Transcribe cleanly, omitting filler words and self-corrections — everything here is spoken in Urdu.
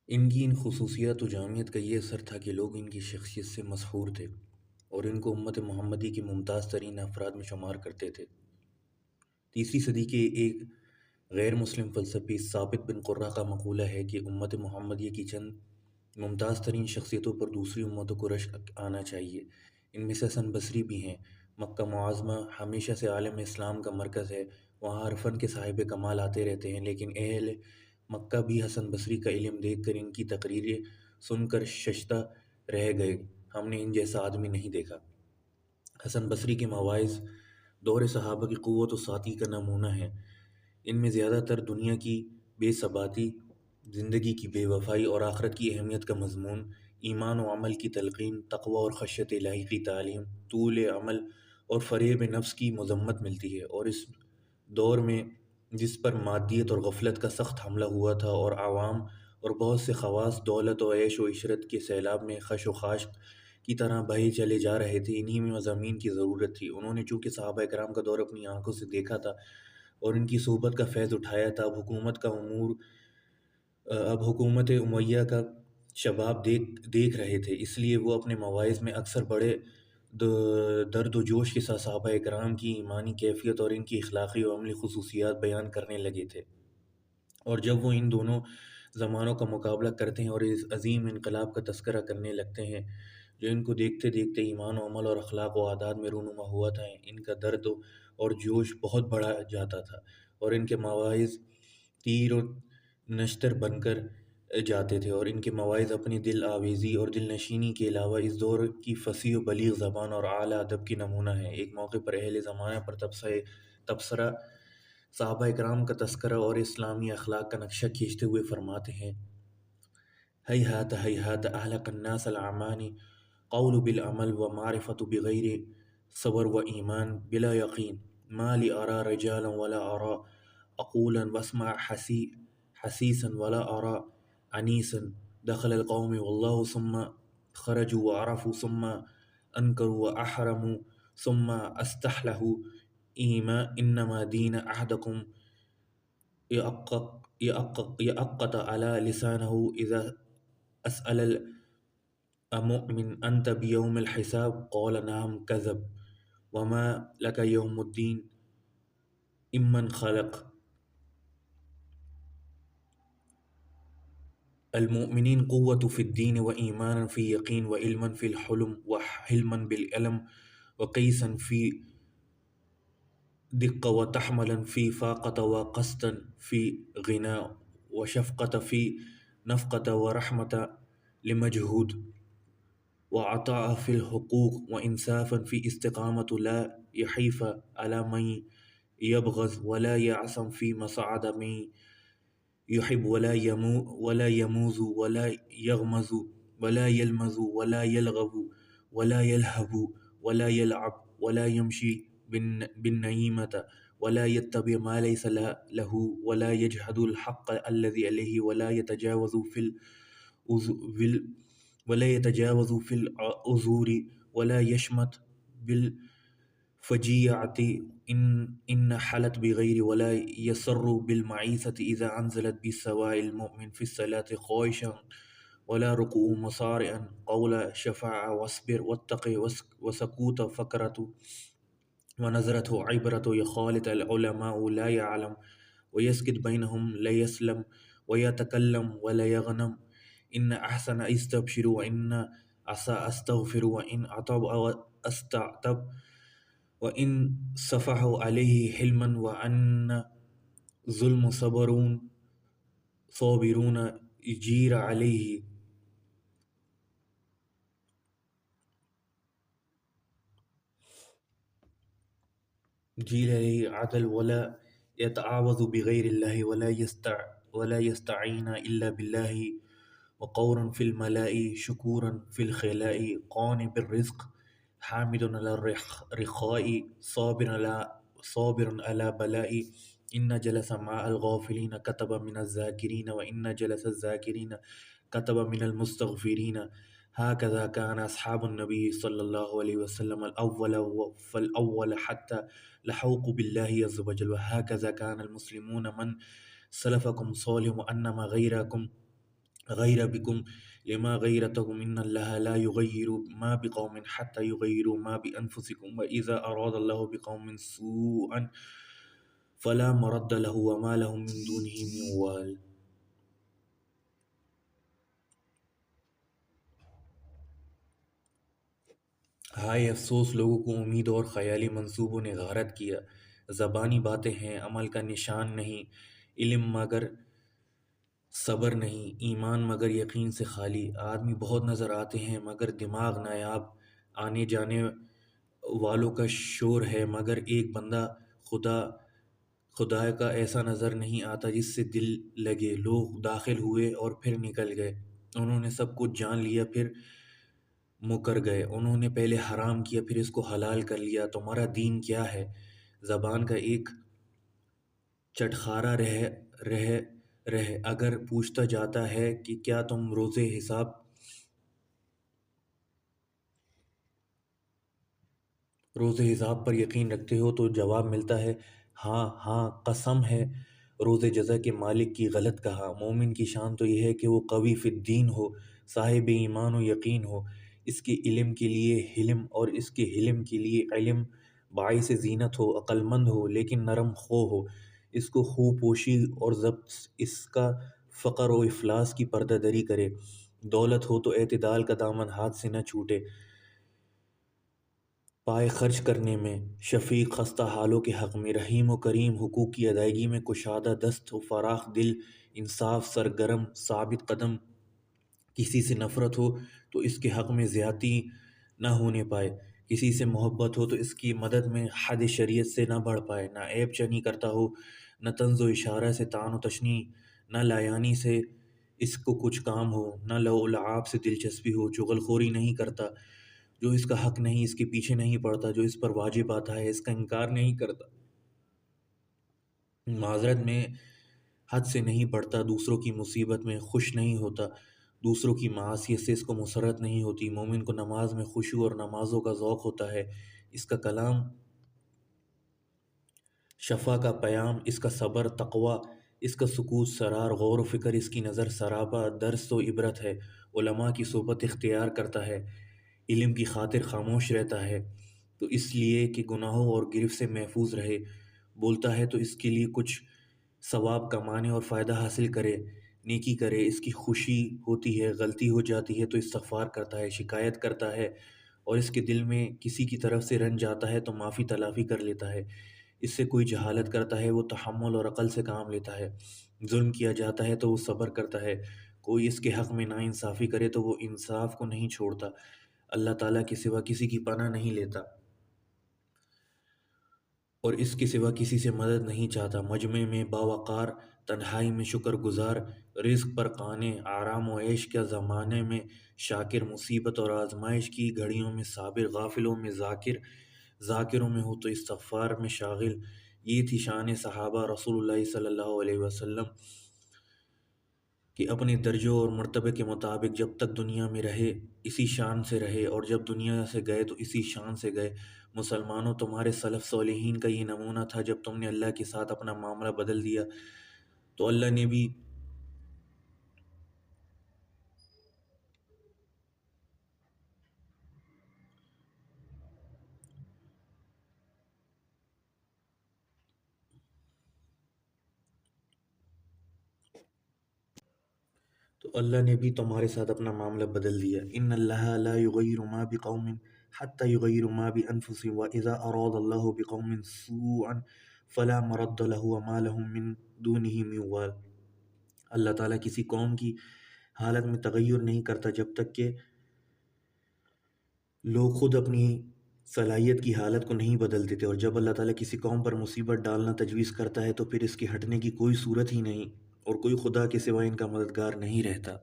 ان کی ان خصوصیات و جامعیت کا یہ اثر تھا کہ لوگ ان کی شخصیت سے مسحور تھے اور ان کو امت محمدی کے ممتاز ترین افراد میں شمار کرتے تھے۔ تیسری صدی کے ایک غیر مسلم فلسفی ثابت بن قرہ کا مقولہ ہے کہ امت محمدیہ کی چند ممتاز ترین شخصیتوں پر دوسری امتوں کو رشک آنا چاہیے۔ ان میں سے حسن بصری بھی ہیں۔ مکہ معظمہ ہمیشہ سے عالم اسلام کا مرکز ہے، وہاں ہر فن کے صاحب کمال آتے رہتے ہیں، لیکن اہل مکہ بھی حسن بصری کا علم دیکھ کر ان کی تقریریں سن کر ششدر رہ گئے، ہم نے ان جیسا آدمی نہیں دیکھا۔ حسن بصری کے مواعظ دور صحابہ کی قوت و ساطی کا نمونہ ہیں۔ ان میں زیادہ تر دنیا کی بے ثباتی، زندگی کی بے وفائی اور آخرت کی اہمیت کا مضمون، ایمان و عمل کی تلقین، تقوی اور خشیت الہی کی تعلیم، طول عمل اور فریب نفس کی مذمت ملتی ہے۔ اور اس دور میں جس پر مادیت اور غفلت کا سخت حملہ ہوا تھا اور عوام اور بہت سے خواص دولت و عیش و عشرت کے سیلاب میں خش و خاش کی طرح بہے چلے جا رہے تھے، انہی میں مضامین کی ضرورت تھی۔ انہوں نے چونکہ صحابہ کرام کا دور اپنی آنکھوں سے دیکھا تھا اور ان کی صحبت کا فیض اٹھایا تھا، اب حکومت امیہ کا شباب دیکھ رہے تھے، اس لیے وہ اپنے مواعظ میں اکثر بڑے درد و جوش کے ساتھ صحابہ کرام کی ایمانی کیفیت اور ان کی اخلاقی و عملی خصوصیات بیان کرنے لگے تھے۔ اور جب وہ ان دونوں زمانوں کا مقابلہ کرتے ہیں اور اس عظیم انقلاب کا تذکرہ کرنے لگتے ہیں جو ان کو دیکھتے دیکھتے ایمان و عمل اور اخلاق و عادات میں رونما ہوا تھا، ان کا درد اور جوش بہت بڑھا جاتا تھا اور ان کے مواعظ تیر و نشتر بن کر جاتے تھے، اور ان کے مواعظ اپنی دل آویزی اور دل نشینی کے علاوہ اس دور کی فصیح و بلیغ زبان اور اعلیٰ ادب کی نمونہ ہیں۔ ایک موقع پر اہل زمانہ پر تبصرہ صحابہ اکرام کا تذکرہ اور اسلامی اخلاق کا نقشہ کھینچتے ہوئے فرماتے ہیں: ہیہات ہیہات اہلک الناس العمانی قول بالعمل و معرفت بغیر صبر و ایمان بلا یقین ما لی ارا رجالا ولا ارا اقولا واسمع حسیسا ولا ارا عنیسا دخل القوم والله ثم خرجوا وعرفوا ثم انکروا واحرموا ثم استحلوا انما دین احدکم يأقت على لسانه إذا أسأل المؤمن أنت بيوم الحساب قال نعم كذب وما لك يوم الدين امن خلق المؤمنين قوة في الدين وإيمانا في يقين وعلما في الحلم وحلما بالعلم وقيسا في دقة وتحملا في فاقة وقسطا في غنى وشفقة في نفقة ورحمة لمجهود وعطاء في الحقوق وإنصافا في استقامة لا يحيف على من يبغض ولا يعصم في مصعد من يحب ولا يموز ولا يغمز ولا يلمز ولا يلغب ولا يلهب ولا يلعب ولا يمشي بالنميمة ولا يتبع ما ليس له ولا يجحد الحق الذي عليه ولا يتجاوز في العذور ولا يشمت بالفجيعة إن حلت بغير ولا يسر بالمعيسة إذا أنزلت بسواء المؤمن في الصلاة خائشا ولا ركوع مصارعا قول شفاعة واصبر واتقي وسكوت فكرة ونظرته عبرة يخالط العلماء لا يعلم ويسكت بينهم لا يسلم ويتكلم ولا يغنم إن أحسن استبشر وإن أساء أستغفر وإن عطب أو أستعتب وإن صفحوا عليه حلما وأن ظلم صابرون يجير عليه عدل ولا يتعاوذ بغير الله ولا يستعين إلا بالله وقورا في الملاء شكورا في الخلاء قان بالرزق حامد على الرخاء صابر على بلاء إن جلس مع الغافلين كتب من الذاكرين وإن جلس الذاكرين كتب من المستغفرين هكذا كان أصحاب النبي صلى الله عليه وسلم الأول فالأول حتى لحوق بالله عز وجل وهكذا كان المسلمون من سلفكم صالح وأنما غيركم غیر بکم لما غیرتهم ان اللہ لا یغیر ما بقوم حتى یغیروا ما بانفسکم واذا اراد اللہ بقوم سوءا فلا مرد له وما لهم من دونه من وال۔ ہائے افسوس لوگوں کو امید اور خیالی منصوبوں نے غارت کیا، زبانی باتیں ہیں عمل کا نشان نہیں، علم مگر صبر نہیں، ایمان مگر یقین سے خالی، آدمی بہت نظر آتے ہیں مگر دماغ نایاب، آنے جانے والوں کا شور ہے مگر ایک بندہ خدا خدا کا ایسا نظر نہیں آتا جس سے دل لگے۔ لوگ داخل ہوئے اور پھر نکل گئے، انہوں نے سب کچھ جان لیا پھر مکر گئے، انہوں نے پہلے حرام کیا پھر اس کو حلال کر لیا، تمہارا دین کیا ہے؟ زبان کا ایک چٹخارا رہ رہ اگر پوچھتا جاتا ہے کہ کیا تم روز حساب پر یقین رکھتے ہو تو جواب ملتا ہے ہاں ہاں، قسم ہے روز جزا کے مالک کی، غلط کہا۔ مومن کی شان تو یہ ہے کہ وہ قوی فی الدین ہو، صاحب ایمان و یقین ہو، اس کے علم کے لیے حلم اور اس کے حلم کے لیے علم باعث زینت ہو، عقل مند ہو لیکن نرم خو ہو، اس کو خوب پوشی اور ضبط اس کا فقر و افلاس کی پردہ دری کرے، دولت ہو تو اعتدال کا دامن ہاتھ سے نہ چھوٹے، پائے خرچ کرنے میں شفیق، خستہ حالوں کے حق میں رحیم و کریم، حقوق کی ادائیگی میں کشادہ دست و فراخ دل، انصاف سرگرم، ثابت قدم، کسی سے نفرت ہو تو اس کے حق میں زیادتی نہ ہونے پائے، کسی سے محبت ہو تو اس کی مدد میں حد شریعت سے نہ بڑھ پائے، نہ عیب چنی کرتا ہو، نہ طنز و اشارہ سے طعن و تشنیع، نہ لایانی سے اس کو کچھ کام ہو، نہ لو و لعاب سے دلچسپی ہو، چغل خوری نہیں کرتا، جو اس کا حق نہیں اس کے پیچھے نہیں پڑتا، جو اس پر واجب آتا ہے اس کا انکار نہیں کرتا، معذرت میں حد سے نہیں بڑھتا، دوسروں کی مصیبت میں خوش نہیں ہوتا، دوسروں کی معاشیت سے اس کو مسرت نہیں ہوتی۔ مومن کو نماز میں خشوع اور نمازوں کا ذوق ہوتا ہے، اس کا کلام شفا کا پیام، اس کا صبر تقوی، اس کا سکوت سرار غور و فکر، اس کی نظر سراپا درس و عبرت ہے، علماء کی صحبت اختیار کرتا ہے، علم کی خاطر خاموش رہتا ہے تو اس لیے کہ گناہوں اور گرفت سے محفوظ رہے، بولتا ہے تو اس کے لیے کچھ ثواب کمانے اور فائدہ حاصل کرے، نیکی کرے، اس کی خوشی ہوتی ہے، غلطی ہو جاتی ہے تو استغفار کرتا ہے، شکایت کرتا ہے اور اس کے دل میں کسی کی طرف سے رنج آتا ہے تو معافی تلافی کر لیتا ہے، اس سے کوئی جہالت کرتا ہے وہ تحمل اور عقل سے کام لیتا ہے، ظلم کیا جاتا ہے تو وہ صبر کرتا ہے، کوئی اس کے حق میں ناانصافی کرے تو وہ انصاف کو نہیں چھوڑتا، اللہ تعالیٰ کے سوا کسی کی پناہ نہیں لیتا اور اس کے سوا کسی سے مدد نہیں چاہتا، مجمع میں باوقار، تنہائی میں شکر گزار، رزق پر قانے، آرام و عیش کا زمانے میں شاکر، مصیبت اور آزمائش کی گھڑیوں میں صابر، غافلوں میں ذاکر، ذاکروں میں ہو تو استغفار میں شاغل۔ یہ تھی شان صحابہ رسول اللہ صلی اللہ علیہ وسلم کہ اپنے درجوں اور مرتبے کے مطابق جب تک دنیا میں رہے اسی شان سے رہے اور جب دنیا سے گئے تو اسی شان سے گئے۔ مسلمانوں، تمہارے سلف صالحین کا یہ نمونہ تھا، جب تم نے اللہ کے ساتھ اپنا معاملہ بدل دیا تو اللہ نے بھی تمہارے ساتھ اپنا معاملہ بدل دیا۔ ان اللہ لا یغیر ما بقوم حتى یغیروا ما بانفسهم واذا اراد اللہ بقوم سوءا فلا مرد له وما لهم من دونه من وال۔ اللہ تعالیٰ کسی قوم کی حالت میں تغیر نہیں کرتا جب تک کہ لوگ خود اپنی صلاحیت کی حالت کو نہیں بدل دیتے، اور جب اللہ تعالیٰ کسی قوم پر مصیبت ڈالنا تجویز کرتا ہے تو پھر اس کے ہٹنے کی کوئی صورت ہی نہیں اور کوئی خدا کے سوا ان کا مددگار نہیں رہتا۔